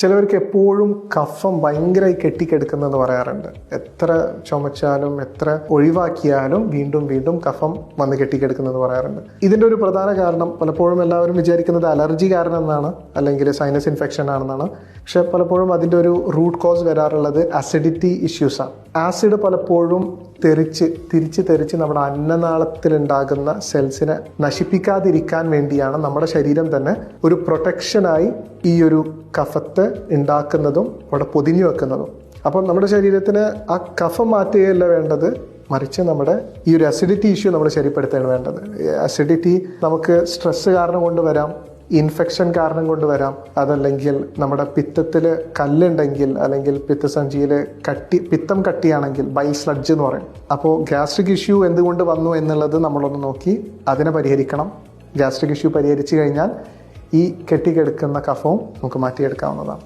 ചിലവർക്ക് എപ്പോഴും കഫം ഭയങ്കരമായി കെട്ടിക്കെടുക്കുന്നെന്ന് പറയാറുണ്ട്. എത്ര ചുമച്ചാലും എത്ര ഒഴിവാക്കിയാലും വീണ്ടും വീണ്ടും കഫം വന്ന് കെട്ടിക്കെടുക്കുന്നെന്ന് പറയാറുണ്ട്. ഇതിൻ്റെ ഒരു പ്രധാന കാരണം പലപ്പോഴും എല്ലാവരും വിചാരിക്കുന്നത് അലർജി കാരണം എന്നാണ്, അല്ലെങ്കിൽ സൈനസ് ഇൻഫെക്ഷൻ ആണെന്നാണ്. പക്ഷെ പലപ്പോഴും അതിൻ്റെ ഒരു റൂട്ട് കോസ് വരാറുള്ളത് അസിഡിറ്റി ഇഷ്യൂസാണ്. ആസിഡ് പലപ്പോഴും തിരിച്ച് തെറിച്ച് നമ്മുടെ അന്നനാളത്തിലുണ്ടാകുന്ന സെൽസിനെ നശിപ്പിക്കാതിരിക്കാൻ വേണ്ടിയാണ് നമ്മുടെ ശരീരം തന്നെ ഒരു പ്രൊട്ടക്ഷനായി ഈ ഒരു കഫത്തെ ഉണ്ടാക്കുന്നതും അവിടെ പൊതിഞ്ഞു വെക്കുന്നതും. അപ്പം നമ്മുടെ ശരീരത്തിന് ആ കഫം മാറ്റുകയല്ല വേണ്ടത്, മറിച്ച് നമ്മുടെ ഈ ഒരു അസിഡിറ്റി ഇഷ്യൂ നമ്മൾ ശരിപ്പെടുത്തുകയാണ് വേണ്ടത്. അസിഡിറ്റി നമുക്ക് സ്ട്രെസ് കാരണം കൊണ്ട് വരാം, ഇൻഫെക്ഷൻ കാരണം കൊണ്ട് വരാം, അതല്ലെങ്കിൽ നമ്മുടെ പിത്തത്തിൽ കല്ലുണ്ടെങ്കിൽ, അല്ലെങ്കിൽ പിത്തസഞ്ചിയിൽ പിത്തം കട്ടിയാണെങ്കിൽ ബൈൽ സ്ലഡ്ജ് എന്ന് പറയും. അപ്പോൾ ഗ്യാസ്ട്രിക് ഇഷ്യൂ എന്തുകൊണ്ട് വന്നു എന്നുള്ളത് നമ്മളൊന്ന് നോക്കി അതിനെ പരിഹരിക്കണം. ഗ്യാസ്ട്രിക് ഇഷ്യൂ പരിഹരിച്ചു കഴിഞ്ഞാൽ ഈ കെട്ടിക്കെടുക്കുന്ന കഫവും നമുക്ക് മാറ്റിയെടുക്കാവുന്നതാണ്.